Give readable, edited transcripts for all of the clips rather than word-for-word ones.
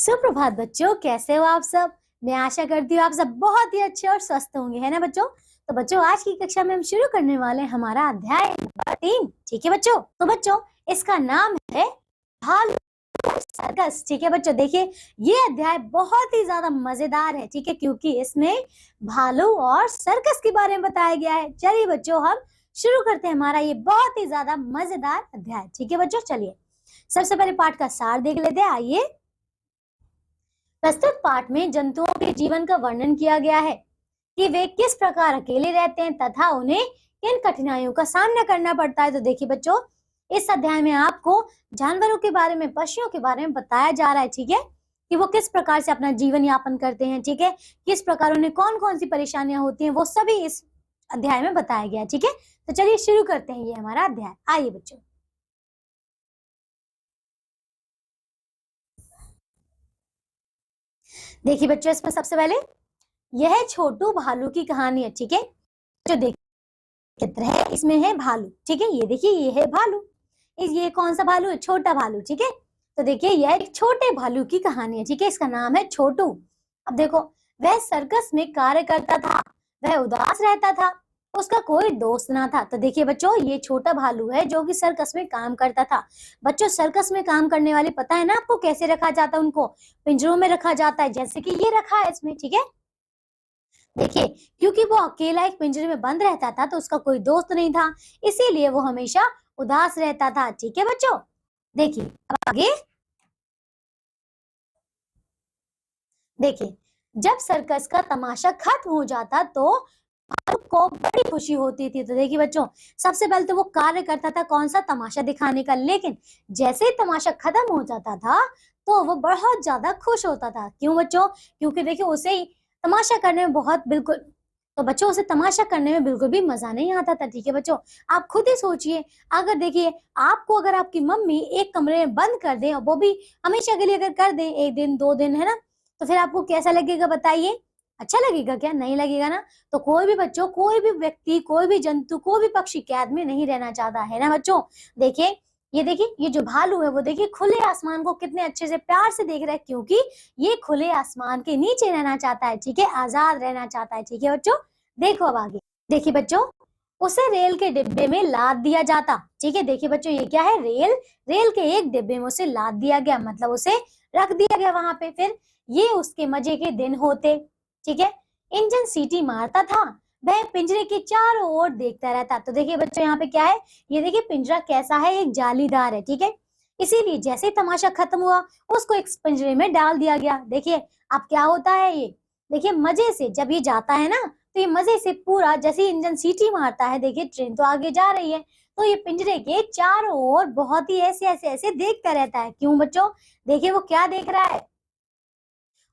सुप्रभात बच्चों, कैसे हो आप सब। मैं आशा करती हूँ आप सब बहुत ही अच्छे और स्वस्थ होंगे, है ना बच्चों। तो बच्चों, आज की कक्षा में हम शुरू करने वाले हैं हमारा अध्याय नंबर 3। ठीक है बच्चों। तो बच्चों, इसका नाम है भालू सर्कस। ठीक है बच्चों, देखिए ये अध्याय बहुत ही ज्यादा मजेदार है। ठीक है, क्योंकि इसमें भालू और सर्कस के बारे में बताया गया है। चलिए बच्चों, हम शुरू करते हैं हमारा ये बहुत ही ज्यादा मजेदार अध्याय। ठीक है बच्चों, चलिए सबसे पहले पाठ का सार देख लेते हैं। आइए, प्रस्तुत पाठ में जंतुओं के जीवन का वर्णन किया गया है कि वे किस प्रकार अकेले रहते हैं तथा उन्हें किन कठिनाइयों का सामना करना पड़ता है। तो देखिए बच्चों, इस अध्याय में आपको जानवरों के बारे में, पक्षियों के बारे में बताया जा रहा है। ठीक है, कि वो किस प्रकार से अपना जीवन यापन करते हैं। ठीक है, किस प्रकार उन्हें कौन कौन सी परेशानियां होती हैं, वो सभी इस अध्याय में बताया गया है। ठीक है, तो चलिए शुरू करते हैं ये हमारा अध्याय। आइए बच्चों, देखिए बच्चों, इसमें सबसे पहले यह छोटू भालू की कहानी है। ठीक है, जो देखिए चित्र है इसमें है भालू। ठीक है, ये देखिए ये है भालू। ये कौन सा भालू है? छोटा भालू। ठीक है, तो देखिए यह एक छोटे भालू की कहानी है। ठीक है, इसका नाम है छोटू। अब देखो, वह सर्कस में कार्य करता था। वह उदास रहता था, उसका कोई दोस्त ना था। तो देखिए बच्चों, ये छोटा भालू है जो कि सर्कस में काम करता था। बच्चों, सर्कस में काम करने वाले पता है ना आपको कैसे रखा जाता है? उनको पिंजरों में रखा जाता है, जैसे कि ये रखा है इसमें। ठीक है, देखिए क्योंकि वो अकेला एक पिंजरे में बंद रहता था तो उसका कोई दोस्त नहीं था, इसीलिए वो हमेशा उदास रहता था। ठीक है बच्चों, देखिए अब आगे देखिए, जब सर्कस का तमाशा खत्म हो जाता तो भालू को बड़ी खुशी होती थी। तो देखिए बच्चों, सबसे पहले तो वो कार्य करता था कौन सा? तमाशा दिखाने का। लेकिन जैसे ही तमाशा खत्म हो जाता था तो वो बहुत ज्यादा खुश होता था। क्यों बच्चों? क्योंकि देखिए उसे ही तमाशा करने में बहुत बिल्कुल तो बच्चों, उसे तमाशा करने में बिल्कुल भी मजा नहीं आता था। ठीक है बच्चों, आप खुद ही सोचिए, अगर देखिए आपको अगर आपकी मम्मी एक कमरे में बंद कर दे और वो भी हमेशा के लिए अगर कर दे, एक दिन दो दिन, है ना, तो फिर आपको कैसा लगेगा बताइए? अच्छा लगेगा क्या? नहीं लगेगा ना। तो कोई भी बच्चों, कोई भी व्यक्ति, कोई भी जंतु, कोई भी पक्षी कैद में नहीं रहना चाहता है ना बच्चों। देखिए ये जो भालू है वो देखिए खुले आसमान को कितने अच्छे से प्यार से देख रहा है, क्योंकि ये खुले आसमान के नीचे रहना चाहता है। ठीक है, आजाद रहना चाहता है। ठीक है बच्चों, देखो अब आगे देखिए बच्चों, उसे रेल के डिब्बे में लाद दिया जाता। ठीक है, देखिए बच्चों, ये क्या है? रेल। रेल के एक डिब्बे में उसे लाद दिया गया, मतलब उसे रख दिया गया वहां पे। फिर ये उसके मजे के दिन होते। ठीक है, इंजन सीटी मारता था, वह पिंजरे के चारों ओर देखता रहता। तो देखिए बच्चों, यहाँ पे क्या है? ये देखिए पिंजरा कैसा है? एक जालीदार है। ठीक है, इसीलिए जैसे ही तमाशा खत्म हुआ उसको एक पिंजरे में डाल दिया गया। देखिए अब क्या होता है ये, देखिए मजे से जब ये जाता है ना तो ये मजे से पूरा, जैसे ही इंजन सीटी मारता है, देखिए ट्रेन तो आगे जा रही है, तो ये पिंजरे के चारों ओर बहुत ही ऐसे ऐसे ऐसे देखता रहता है। क्यों बच्चों? देखिए वो क्या देख रहा है?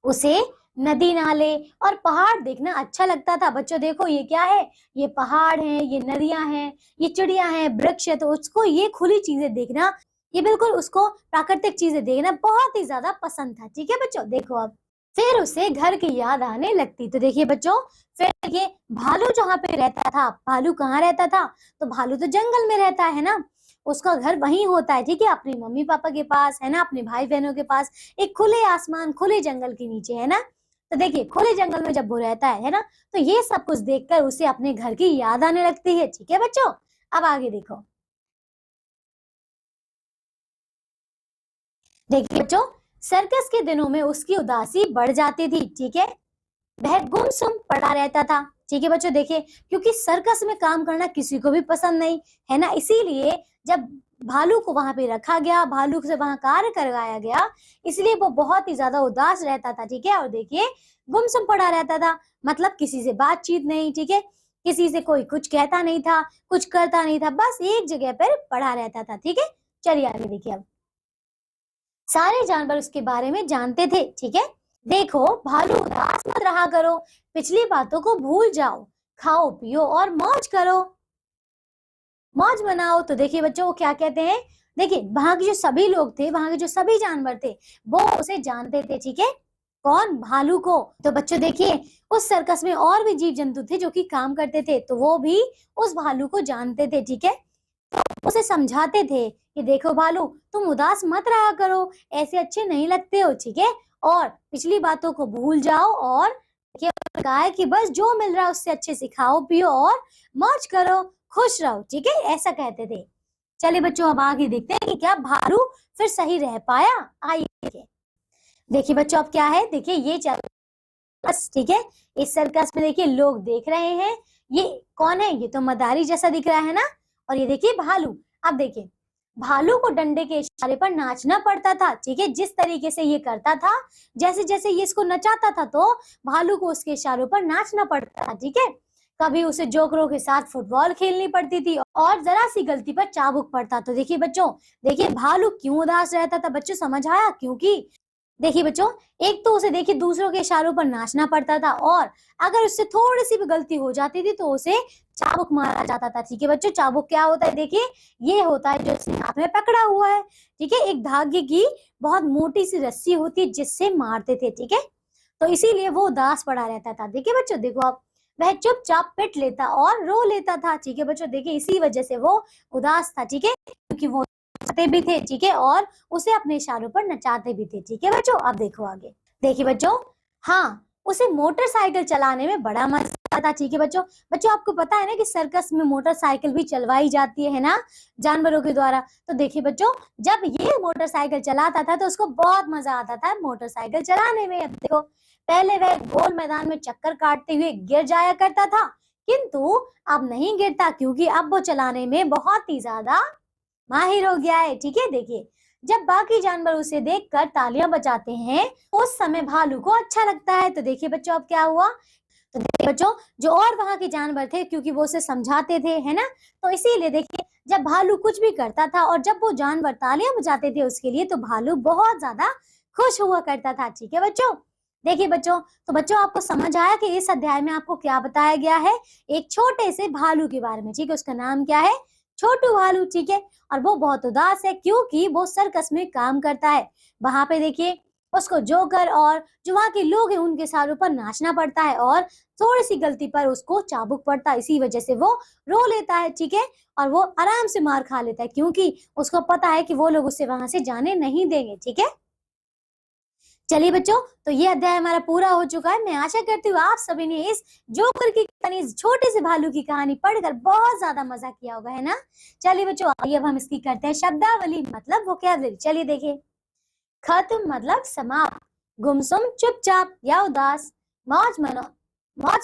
उसे नदी नाले और पहाड़ देखना अच्छा लगता था। बच्चों देखो ये क्या है? ये पहाड़ है, ये नदियां हैं, ये चिड़िया हैं, वृक्ष है। तो उसको ये खुली चीजें देखना, ये बिल्कुल उसको प्राकृतिक चीजें देखना बहुत ही ज्यादा पसंद था। ठीक है बच्चों, देखो अब फिर उसे घर की याद आने लगती। तो देखिए बच्चों, फिर देखिए भालू जहाँ पे रहता था, भालू कहाँ रहता था? तो भालू तो जंगल में रहता है ना, उसका घर वहीं होता है। ठीक है, अपने मम्मी पापा के पास, है ना, अपने भाई बहनों के पास, एक खुले आसमान, खुले जंगल के नीचे, है ना। तो देखिए खुले जंगल में जब वो रहता है ना, तो ये सब कुछ देखकर उसे अपने घर की याद आने लगती है। ठीक है बच्चों, अब आगे देखो, देखिए बच्चों, सर्कस के दिनों में उसकी उदासी बढ़ जाती थी। ठीक है, वह गुमसुम पड़ा रहता था। ठीक है बच्चों, देखिए क्योंकि सर्कस में काम करना किसी को भी पसंद नहीं, है ना, इसीलिए जब भालू को वहां पे रखा गया, भालू से वहां कार्य करवाया गया, इसलिए वो बहुत ही ज्यादा उदास रहता था। ठीक है, और देखिए गुमसुम पड़ा रहता था, मतलब किसी से बातचीत नहीं। ठीक है, किसी से कोई कुछ कहता नहीं था, कुछ करता नहीं था, बस एक जगह पर पड़ा रहता था। ठीक है, चलिए आगे देखिए। अब सारे जानवर उसके बारे में जानते थे। ठीक है, देखो भालू, उदास मत रहा करो, पिछली बातों को भूल जाओ, खाओ पियो और मौज करो, मौज मनाओ। तो देखिए बच्चों, वो क्या कहते हैं? देखिए वहां के जो सभी लोग थे, वहां के जो सभी जानवर थे, वो उसे जानते थे। ठीक है, कौन? भालू को। तो बच्चों देखिए, उस सर्कस में और भी जीव जंतु थे जो कि काम करते थे, तो वो भी उस भालू को जानते थे। ठीक है, उसे समझाते थे कि देखो भालू, तुम उदास मत रहा करो, ऐसे अच्छे नहीं लगते हो। ठीक है, और पिछली बातों को भूल जाओ और देखिए कहा है कि बस जो मिल रहा है उससे अच्छे से खाओ पियो और मौज करो, खुश रहो, ठीक है, ऐसा कहते थे। चलिए बच्चों अब आगे देखते हैं कि क्या भालू फिर सही रह पाया। आइए देखिए बच्चों अब क्या है, देखिए ये चल बस, ठीक है, इस सर्कस में देखिए लोग देख रहे हैं, ये कौन है, ये तो मदारी जैसा दिख रहा है ना, और ये देखिए भालू। अब देखिए भालू को डंडे के इशारे पर नाचना पड़ता था, ठीक है, जिस तरीके से ये करता था, जैसे जैसे ये इसको नचाता था तो भालू को उसके इशारों पर नाचना पड़ता था, ठीक है। कभी उसे जोकरों के साथ फुटबॉल खेलनी पड़ती थी और जरा सी गलती पर चाबुक पड़ता। तो देखिए बच्चों, देखिए भालू क्यों उदास रहता था बच्चों, समझ आया? क्योंकि देखिए बच्चों, एक तो उसे देखिए दूसरों के इशारों पर नाचना पड़ता था और अगर उससे थोड़ी सी भी गलती हो जाती थी तो उसे चाबुक मारा जाता था, ठीक है बच्चों। चाबुक क्या होता है, देखिए ये होता है जो इसने हाथ में पकड़ा हुआ है, ठीक है, एक धागे की बहुत मोटी सी रस्सी होती है जिससे मारते थे, ठीक है। तो इसीलिए वो उदास पड़ा रहता था। देखिए बच्चों, देखो आप, वह चुपचाप पिट लेता और रो लेता था, ठीक है बच्चों। देखिए इसी वजह से वो उदास था, ठीक है, क्योंकि वो नचाते भी थे, ठीक है, और उसे अपने इशारों पर नचाते भी थे, ठीक है बच्चों। अब देखो आगे, देखिए बच्चों, हाँ, उसे मोटरसाइकिल चलाने में बड़ा मजा आता, ठीक है बच्चों। बच्चों आपको पता है ना कि सर्कस में मोटरसाइकिल भी चलवाई जाती है ना, जानवरों के द्वारा। तो देखिए बच्चों, जब ये मोटरसाइकिल चलाता था तो उसको बहुत मजा आता था मोटरसाइकिल चलाने में। अब देखो, पहले वह गोल मैदान में चक्कर काटते हुए गिर जाया करता था, किंतु अब नहीं गिरता क्योंकि अब वो चलाने में बहुत ही ज्यादा माहिर हो गया है, ठीक है। देखिए जब बाकी जानवर उसे देखकर तालियां बजाते हैं उस समय भालू को अच्छा लगता है। तो देखिए बच्चों अब क्या हुआ, तो देखिए बच्चों, जो और वहां के जानवर थे क्योंकि वो उसे समझाते थे, है ना, तो इसीलिए देखिए जब भालू कुछ भी करता था और जब वो जानवर तालियां बजाते थे उसके लिए तो भालू बहुत ज्यादा खुश हुआ करता था, ठीक है बच्चों। देखिए बच्चों, तो बच्चों आपको समझ आया कि इस अध्याय में आपको क्या बताया गया है, एक छोटे से भालू के बारे में, ठीक है, उसका नाम क्या है, छोटू भालू, ठीक है। और वो बहुत उदास है क्योंकि वो सर्कस में काम करता है, वहां पे देखिए उसको जोकर और जो वहां के लोग हैं उनके सारों पर नाचना पड़ता है और थोड़ी सी गलती पर उसको चाबुक पड़ता है, इसी वजह से वो रो लेता है, ठीक है, और वो आराम से मार खा लेता है क्योंकि उसको पता है कि वो लोग उसे वहां से जाने नहीं देंगे, ठीक है। चलिए बच्चों, तो ये अध्याय हमारा पूरा हो चुका है। मैं आशा करती हूँ आप सभी ने इस जोकर की कहानी, इस छोटे से भालू की कहानी पढ़कर बहुत ज्यादा मजा किया होगा, है ना। चलिए बच्चों, आइए अब हम इसकी करते हैं शब्दावली मतलब वोकैबुलरी। चलिए देखिए, खत्म मतलब समाप्त, गुमसुम चुपचाप या उदास, मौज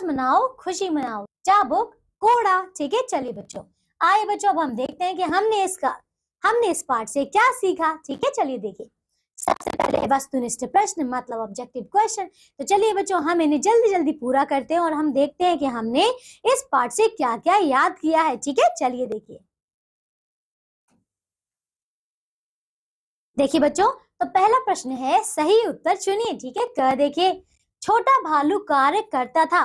मनाओ खुशी मनाओ, चाबुक कोड़ा, ठीक है। चलिए बच्चों, आइए बच्चों अब हम देखते हैं कि हमने इस पाठ से क्या सीखा, ठीक है। चलिए देखिए, सबसे पहले वस्तुनिष्ठ प्रश्न मतलब ऑब्जेक्टिव क्वेश्चन। तो चलिए बच्चों, हम इन्हें जल्दी जल्दी पूरा करते हैं और हम देखते हैं कि हमने इस पाठ से क्या क्या याद किया है, ठीक है। चलिए देखिए, देखिए बच्चों, तो पहला प्रश्न है, सही उत्तर चुनिए, ठीक है। क देखिए, छोटा भालू कार्य करता था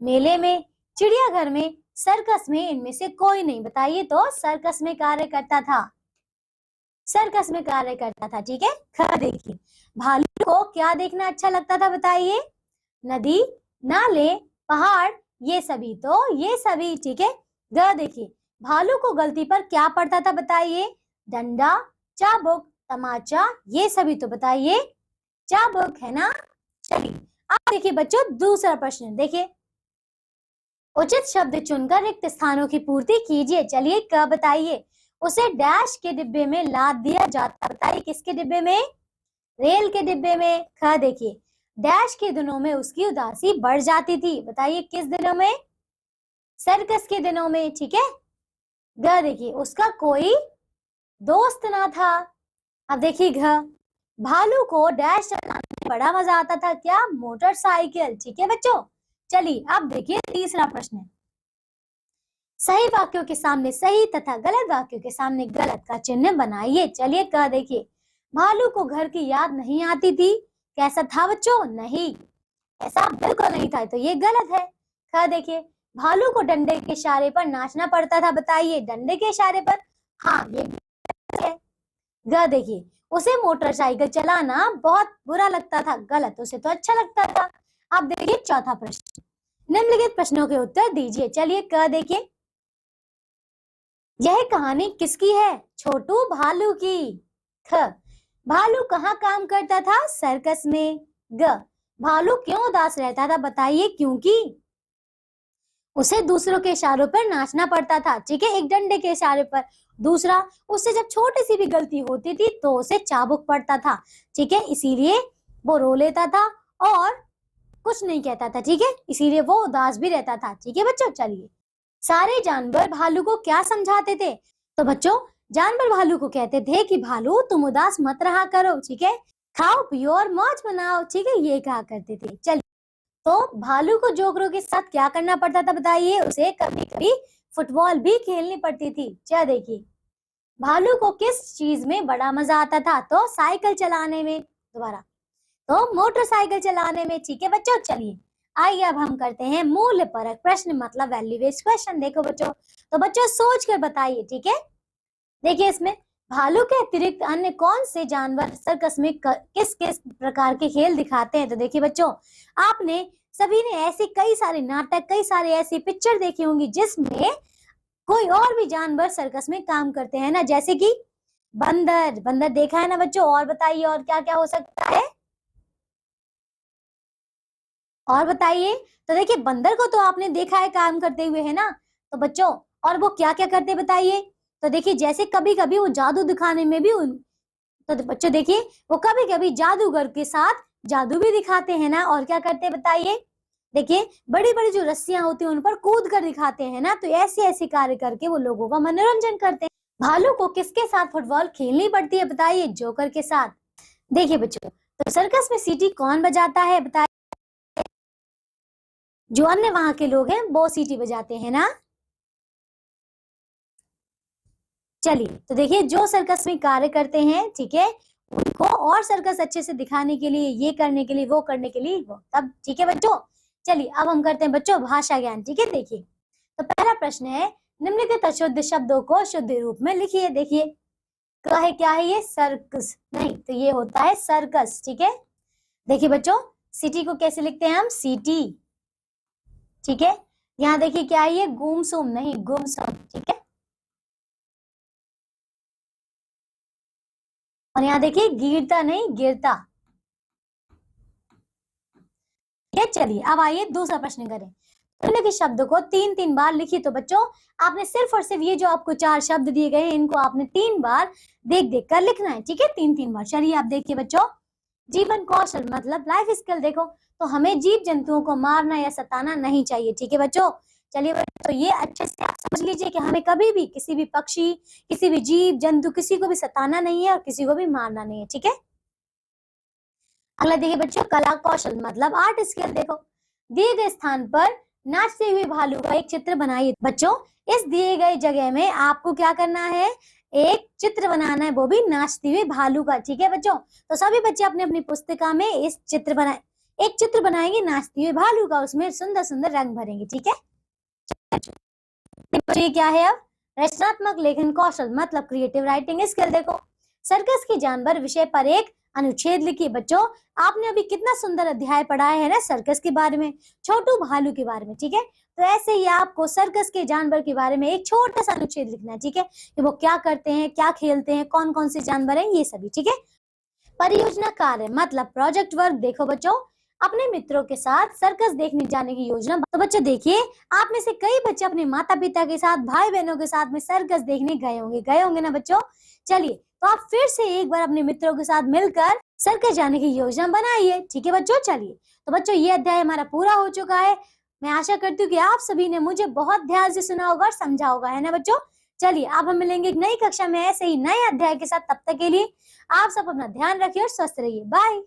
मेले में, चिड़ियाघर में, सर्कस में, इनमें से कोई नहीं, बताइए। तो सर्कस में कार्य करता था, सर्कस में कार्य करता था, ठीक है। ख देखिए, भालू को क्या देखना अच्छा लगता था, बताइए। नदी, नाले, पहाड़, ये सभी, तो ये सभी, ठीक है। ग देखिए, भालू को गलती पर क्या पड़ता था, बताइए। डंडा, चाबुक, तमाचा, ये सभी, तो बताइए चाबुक, है ना। चलिए अब देखिए बच्चों, दूसरा प्रश्न देखिए, उचित शब्द चुनकर रिक्त स्थानों की पूर्ति कीजिए। चलिए, क बताइए, उसे डैश के डिब्बे में लाद दिया जाता, बताइए किसके डिब्बे में, रेल के डिब्बे में। ख देखिए, डैश के दिनों में उसकी उदासी बढ़ जाती थी, बताइए किस दिनों में, सर्कस के दिनों में, ठीक है। ग देखिए, उसका कोई दोस्त ना था। अब देखिए घ, भालू को डैश चलाने में बड़ा मजा आता था, क्या, मोटरसाइकिल, ठीक है बच्चों। चलिए अब देखिए तीसरा प्रश्न, सही वाक्यों के सामने सही तथा गलत वाक्यों के सामने गलत का चिन्ह बनाइए। चलिए क देखिए, भालू को घर की याद नहीं आती थी, कैसा था बच्चों, नहीं, ऐसा बिल्कुल नहीं था, तो ये गलत है। ख देखिए, भालू को डंडे के इशारे पर नाचना पड़ता था, बताइए डंडे के इशारे पर, हाँ ये गलत है। ग देखिए, उसे मोटरसाइकिल चलाना बहुत बुरा लगता था, गलत, उसे तो अच्छा लगता था। अब देखिए चौथा प्रश्न, निम्नलिखित प्रश्नों के उत्तर दीजिए। चलिए क देखिए, यह कहानी किसकी है, छोटू भालू की। ख, भालू कहाँ काम करता था? सर्कस में। ग, भालू क्यों उदास रहता था? बताइए, क्योंकि उसे दूसरों के इशारों पर नाचना पड़ता था। ठीक है, एक डंडे के इशारे पर। दूसरा, उससे जब छोटी सी भी गलती होती थी तो उसे चाबुक पड़ता था। ठीक है, इसीलिए वो रो लेता था और कुछ नहीं कहता था। ठीक है, इसीलिए वो उदास भी रहता था। ठीक है बच्चों, चलिए। सारे जानवर भालू को क्या समझाते थे? तो बच्चों, जानवर भालू को कहते थे कि भालू तुम उदास मत रहा करो। ठीक है, खाओ पियो और मौज मनाओ। ठीक है, ये कहा करते थे। चलिए, तो भालू को जोकरों के साथ क्या करना पड़ता था? बताइए, उसे कभी कभी फुटबॉल भी खेलनी पड़ती थी। क्या देखिए, भालू को किस चीज में बड़ा मजा आता था? तो साइकिल चलाने में। दोबारा, तो मोटरसाइकिल चलाने में। ठीक है बच्चों, चलिए आइए अब हम करते हैं मूल्य परक प्रश्न, मतलब वैल्यू बेस्ड क्वेश्चन। देखो बच्चों, तो बच्चों सोच कर बताइए। ठीक है, देखिए इसमें भालू के अतिरिक्त अन्य कौन से जानवर सर्कस में किस किस प्रकार के खेल दिखाते हैं? तो देखिए बच्चों, आपने सभी ने ऐसे कई सारे नाटक, कई सारे ऐसी पिक्चर देखी होंगी जिसमें कोई और भी जानवर सर्कस में काम करते हैं ना, जैसे कि बंदर। बंदर देखा है ना बच्चों? और बताइए, और क्या क्या हो सकता है? और बताइए। तो देखिए, बंदर को तो आपने देखा है काम करते हुए, है ना? तो बच्चों, और वो क्या क्या करते बताइए? तो देखिए, जैसे कभी कभी वो जादू दिखाने में भी तो बच्चों देखिए, वो कभी कभी जादूगर के साथ जादू भी दिखाते हैं ना। और क्या करते हैं बताइए? देखिए, बड़ी बड़ी जो रस्सियां होती हैं उन पर कूद कर दिखाते हैं ना। तो ऐसे ऐसे कार्य करके वो लोगों का मनोरंजन करते हैं। भालू को किसके साथ फुटबॉल खेलनी पड़ती है? बताइए, जोकर के साथ। देखिए बच्चों, तो सर्कस में सीटी कौन बजाता है? बताइए। जो अन्य वहां के लोग हैं वो सीटी बजाते हैं ना। चलिए, तो देखिए, जो सर्कस में कार्य करते हैं, ठीक है, उनको और सर्कस अच्छे से दिखाने के लिए, ये करने के लिए, वो करने के लिए, वो तब। ठीक है बच्चों, चलिए अब हम करते हैं बच्चों भाषा ज्ञान। ठीक है, देखिए, तो पहला प्रश्न है, निम्नलिखित अशुद्ध शब्दों को शुद्ध रूप में लिखिए। देखिए, क्या है ये? सर्कस नहीं, तो ये होता है सर्कस। ठीक है, देखिए बच्चों, सिटी को कैसे लिखते हैं हम? सिटी। ठीक है, यहाँ देखिए क्या है ये? गुमसुम नहीं, गुमसुम। ठीक है, और यहाँ देखिए गिरता नहीं, गिरता। ये चलिए, अब आइए दूसरा प्रश्न करें। निम्न के शब्द को तीन तीन बार लिखिए। तो बच्चों, आपने सिर्फ और सिर्फ ये जो आपको चार शब्द दिए गए हैं इनको आपने तीन बार देख देख कर लिखना है। ठीक है, तीन तीन बार। चलिए आप देखिए बच्चों, जीवन कौशल मतलब लाइफ स्किल। देखो, तो हमें जीव जंतुओं को मारना या सताना नहीं चाहिए। ठीक है बच्चों, चलिए तो ये अच्छे से आप समझ लीजिए कि हमें कभी भी किसी भी पक्षी, किसी भी जीव जंतु, किसी को भी सताना नहीं है और किसी को भी मारना नहीं है। ठीक है, अगला देखिए बच्चों, कला कौशल मतलब आर्ट स्किल। देखो, दिए गए स्थान पर नाचते हुए भालू का एक चित्र बनाइए। बच्चों, इस दिए गए जगह में आपको क्या करना है? एक चित्र बनाना है, वो भी नाचते हुए भालू का। ठीक है बच्चों, तो सभी बच्चे अपने अपनी पुस्तिका में इस चित्र बनाए, एक चित्र बनाएंगे नाचते हुए भालू का, उसमें सुंदर सुंदर रंग भरेंगे। ठीक है, बच्चों ये क्या है? अब रचनात्मक लेखन कौशल मतलब क्रिएटिव राइटिंग स्किल। देखो, सर्कस के जानवर विषय पर एक अनुच्छेद लिखिए। बच्चों, आपने अभी कितना सुंदर अध्याय पढ़ा है ना सर्कस के बारे में, छोटू भालू के बारे में। ठीक है, तो ऐसे ही आपको सर्कस के जानवर के बारे में एक छोटा सा अनुच्छेद लिखना है। ठीक है, कि वो क्या करते हैं, क्या खेलते हैं, कौन कौन से जानवर हैं, ये सभी। ठीक है, परियोजना कार्य मतलब प्रोजेक्ट वर्क। देखो बच्चों, अपने मित्रों के साथ सर्कस देखने जाने की योजना। तो बच्चों देखिए, आप में से कई बच्चे अपने माता पिता के साथ, भाई बहनों के साथ में सर्कस देखने गए होंगे ना बच्चों। चलिए, तो आप फिर से एक बार अपने मित्रों के साथ मिलकर सर्कस जाने की योजना बनाइए। ठीक है बच्चों, चलिए, तो बच्चों ये अध्याय हमारा पूरा हो चुका है। मैं आशा करती हूँ कि आप सभी ने मुझे बहुत ध्यान से सुना होगा और समझा होगा, है ना बच्चों। चलिए, अब हम मिलेंगे एक नई कक्षा में ऐसे ही नए अध्याय के साथ। तब तक के लिए आप सब अपना ध्यान रखिए और स्वस्थ रहिए। बाय।